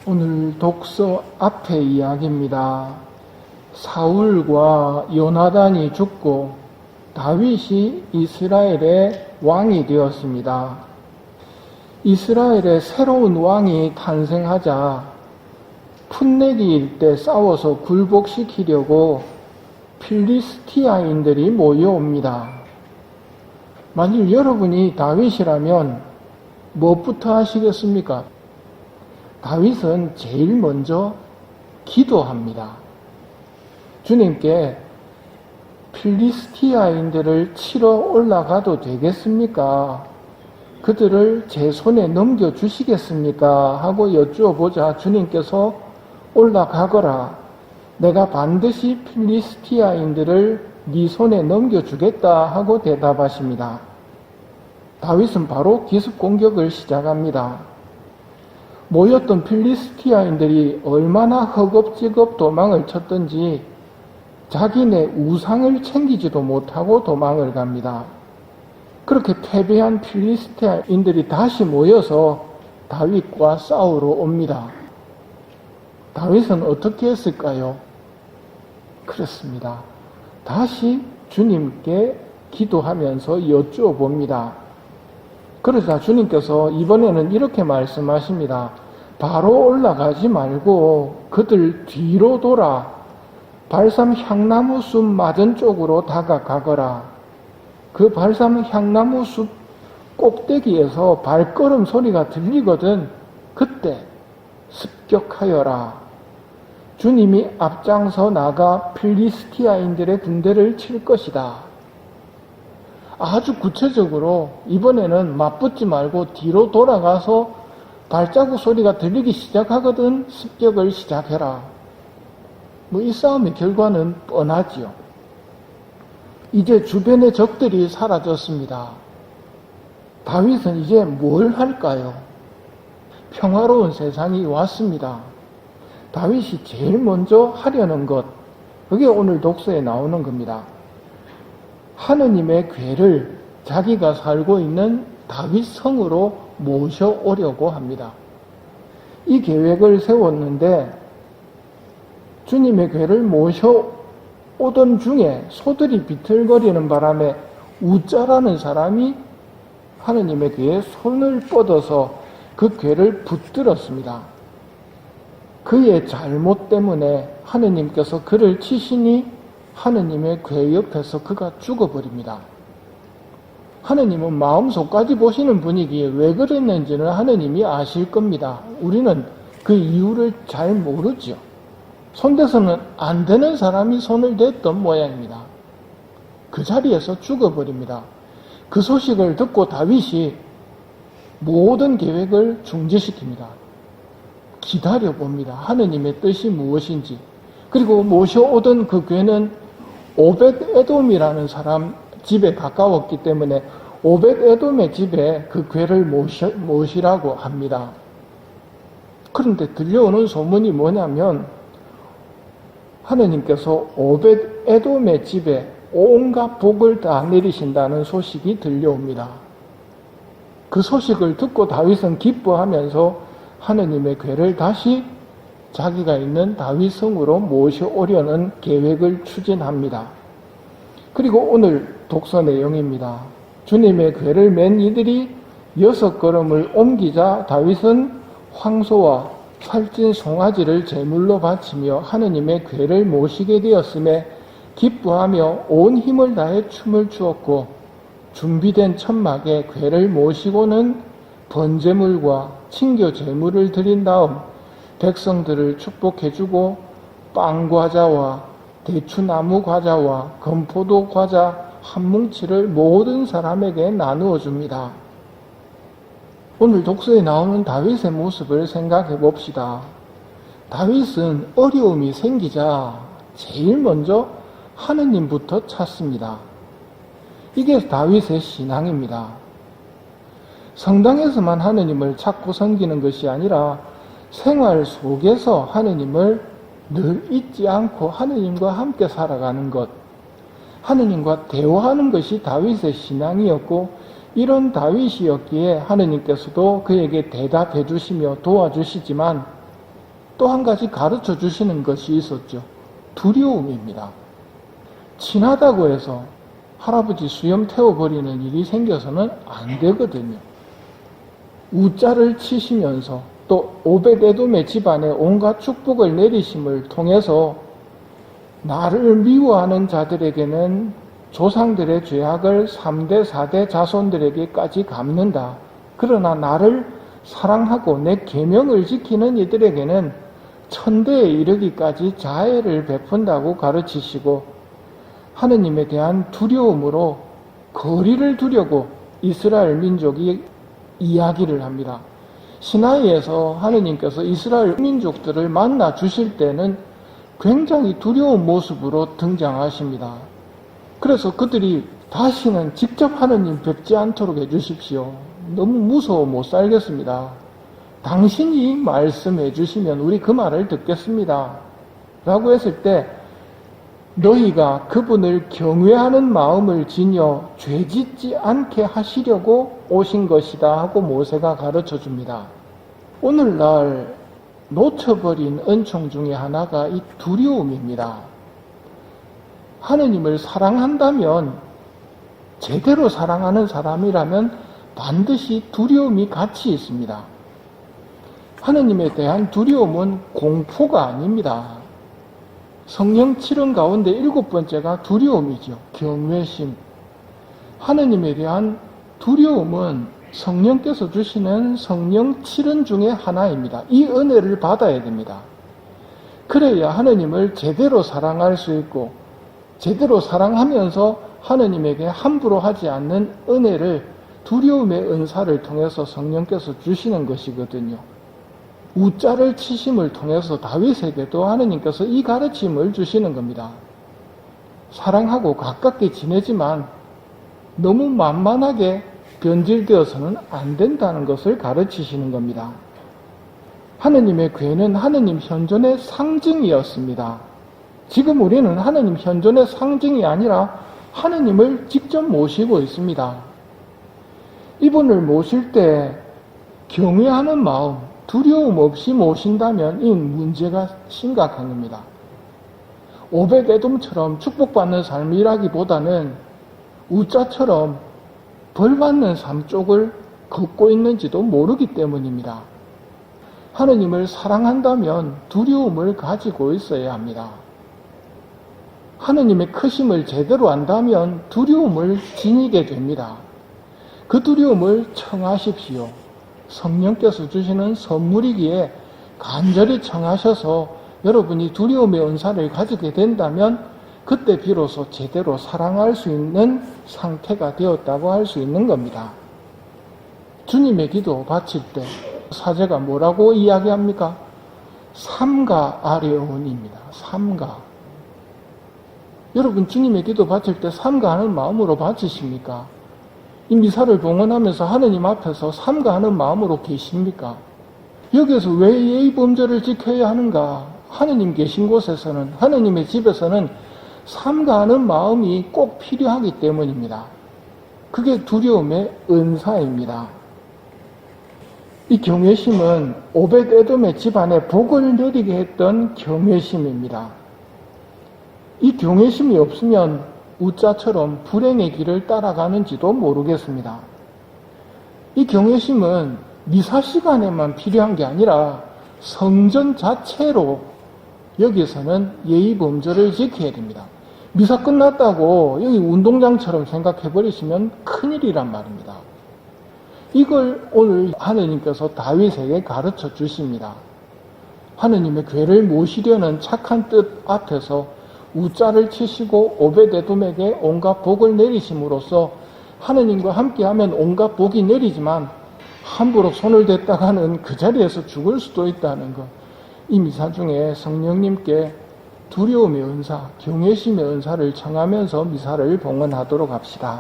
오늘 독서 앞의 이야기입니다. 사울과 요나단이 죽고 다윗이 이스라엘의 왕이 되었습니다. 이스라엘의 새로운 왕이 탄생하자 풋내기 일대 싸워서 굴복시키려고 필리스티아인들이 모여옵니다. 만일 여러분이 다윗이라면 무엇부터 하시겠습니까? 다윗은 제일 먼저 기도합니다. 주님께 필리스티아인들을 치러 올라가도 되겠습니까? 그들을 제 손에 넘겨주시겠습니까? 하고 여쭈어보자 주님께서 올라가거라. 내가 반드시 필리스티아인들을 네 손에 넘겨주겠다 하고 대답하십니다. 다윗은 바로 기습 공격을 시작합니다. 모였던 필리스티아인들이 얼마나 허겁지겁 도망을 쳤던지 자기네 우상을 챙기지도 못하고 도망을 갑니다. 그렇게 패배한 필리스티아인들이 다시 모여서 다윗과 싸우러 옵니다. 다윗은 어떻게 했을까요? 그렇습니다. 다시 주님께 기도하면서 여쭈어 봅니다. 그러자 주님께서 이번에는 이렇게 말씀하십니다. 바로 올라가지 말고 그들 뒤로 돌아 발삼 향나무 숲 맞은 쪽으로 다가가거라. 그 발삼 향나무 숲 꼭대기에서 발걸음 소리가 들리거든 그때 습격하여라. 주님이 앞장서 나가 필리스티아인들의 군대를 칠 것이다. 아주 구체적으로 이번에는 맞붙지 말고 뒤로 돌아가서 발자국 소리가 들리기 시작하거든 습격을 시작해라. 이 싸움의 결과는 뻔하지요. 이제 주변의 적들이 사라졌습니다. 다윗은 이제 뭘 할까요? 평화로운 세상이 왔습니다. 다윗이 제일 먼저 하려는 것, 그게 오늘 독서에 나오는 겁니다. 하느님의 궤를 자기가 살고 있는 다윗 성으로 모셔오려고 합니다. 이 계획을 세웠는데 주님의 궤를 모셔오던 중에 소들이 비틀거리는 바람에 우짜라는 사람이 하느님의 궤에 손을 뻗어서 그 궤를 붙들었습니다. 그의 잘못 때문에 하느님께서 그를 치시니 하느님의 궤 옆에서 그가 죽어버립니다. 하느님은 마음속까지 보시는 분이기에 왜 그랬는지는 하느님이 아실 겁니다. 우리는 그 이유를 잘 모르죠. 손대서는 안 되는 사람이 손을 댔던 모양입니다. 그 자리에서 죽어버립니다. 그 소식을 듣고 다윗이 모든 계획을 중지시킵니다. 기다려봅니다. 하느님의 뜻이 무엇인지. 그리고 모셔오던 그 궤는 오벳 에돔이라는 사람 집에 가까웠기 때문에 오벳 에돔의 집에 그 궤를 모시라고 합니다. 그런데 들려오는 소문이 뭐냐면 하느님께서 오벳 에돔의 집에 온갖 복을 다 내리신다는 소식이 들려옵니다. 그 소식을 듣고 다윗은 기뻐하면서 하느님의 궤를 다시 자기가 있는 다윗성으로 모셔오려는 계획을 추진합니다. 그리고 오늘 독서 내용입니다. 주님의 궤를 맨 이들이 6걸음을 옮기자 다윗은 황소와 살찐 송아지를 제물로 바치며 하느님의 궤를 모시게 되었음에 기뻐하며 온 힘을 다해 춤을 추었고 준비된 천막에 궤를 모시고는 번제물과 친교 제물을 드린 다음 백성들을 축복해주고 빵과자와 대추나무 과자와 건포도 과자 한 뭉치를 모든 사람에게 나누어 줍니다. 오늘 독서에 나오는 다윗의 모습을 생각해 봅시다. 다윗은 어려움이 생기자 제일 먼저 하느님부터 찾습니다. 이게 다윗의 신앙입니다. 성당에서만 하느님을 찾고 섬기는 것이 아니라 생활 속에서 하느님을 늘 잊지 않고 하느님과 함께 살아가는 것, 하느님과 대화하는 것이 다윗의 신앙이었고 이런 다윗이었기에 하느님께서도 그에게 대답해 주시며 도와주시지만 또 한 가지 가르쳐 주시는 것이 있었죠. 두려움입니다. 친하다고 해서 할아버지 수염 태워버리는 일이 생겨서는 안 되거든요. 우자를 치시면서 또 오벳에돔의 집안에 온갖 축복을 내리심을 통해서 나를 미워하는 자들에게는 조상들의 죄악을 3대 4대 자손들에게까지 갚는다. 그러나 나를 사랑하고 내 계명을 지키는 이들에게는 천대에 이르기까지 자애를 베푼다고 가르치시고 하느님에 대한 두려움으로 거리를 두려고 이스라엘 민족이 이야기를 합니다. 시나이에서 하느님께서 이스라엘 민족들을 만나 주실 때는 굉장히 두려운 모습으로 등장하십니다. 그래서 그들이 다시는 직접 하느님 뵙지 않도록 해주십시오. 너무 무서워 못 살겠습니다. 당신이 말씀해 주시면 우리 그 말을 듣겠습니다. 라고 했을 때 너희가 그분을 경외하는 마음을 지녀 죄짓지 않게 하시려고 오신 것이다 하고 모세가 가르쳐 줍니다. 오늘날 놓쳐버린 은총 중에 하나가 이 두려움입니다. 하느님을 사랑한다면, 제대로 사랑하는 사람이라면 반드시 두려움이 같이 있습니다. 하느님에 대한 두려움은 공포가 아닙니다. 성령 7은 가운데 7번째가 두려움이죠. 경외심. 하느님에 대한 두려움은 성령께서 주시는 성령 7은 중에 하나입니다. 이 은혜를 받아야 됩니다. 그래야 하느님을 제대로 사랑할 수 있고 제대로 사랑하면서 하느님에게 함부로 하지 않는 은혜를 두려움의 은사를 통해서 성령께서 주시는 것이거든요. 우자를 치심을 통해서 다윗에게도 하느님께서 이 가르침을 주시는 겁니다. 사랑하고 가깝게 지내지만 너무 만만하게 변질되어서는 안 된다는 것을 가르치시는 겁니다. 하느님의 궤는 하느님 현존의 상징이었습니다. 지금 우리는 하느님 현존의 상징이 아니라 하느님을 직접 모시고 있습니다. 이분을 모실 때 경외하는 마음, 두려움 없이 모신다면 이 문제가 심각한 겁니다. 오벳에돔처럼 축복받는 삶이라기보다는 우자처럼 벌받는 삶 쪽을 걷고 있는지도 모르기 때문입니다. 하느님을 사랑한다면 두려움을 가지고 있어야 합니다. 하느님의 크심을 제대로 안다면 두려움을 지니게 됩니다. 그 두려움을 청하십시오. 성령께서 주시는 선물이기에 간절히 청하셔서 여러분이 두려움의 은사를 가지게 된다면 그때 비로소 제대로 사랑할 수 있는 상태가 되었다고 할 수 있는 겁니다. 주님의 기도 바칠 때 사제가 뭐라고 이야기합니까? 삼가 아뢰오니입니다. 삼가. 여러분 주님의 기도 바칠 때 삼가하는 마음으로 바치십니까? 이 미사를 봉헌하면서 하느님 앞에서 삼가하는 마음으로 계십니까? 여기에서 왜 예의 범절을 지켜야 하는가? 하느님 계신 곳에서는, 하느님의 집에서는 삼가하는 마음이 꼭 필요하기 때문입니다. 그게 두려움의 은사입니다. 이 경외심은 오벳에돔의 집안에 복을 내리게 했던 경외심입니다. 이 경외심이 없으면 우자처럼 불행의 길을 따라가는지도 모르겠습니다. 이 경외심은 미사 시간에만 필요한 게 아니라 성전 자체로 여기서는 예의 범절을 지켜야 됩니다. 미사 끝났다고 여기 운동장처럼 생각해 버리시면 큰일이란 말입니다. 이걸 오늘 하느님께서 다윗에게 가르쳐 주십니다. 하느님의 궤를 모시려는 착한 뜻 앞에서 우자를 치시고 오벳에돔에게 온갖 복을 내리심으로써 하느님과 함께하면 온갖 복이 내리지만 함부로 손을 댔다가는 그 자리에서 죽을 수도 있다는 것. 이 미사 중에 성령님께 두려움의 은사, 경외심의 은사를 청하면서 미사를 봉헌하도록 합시다.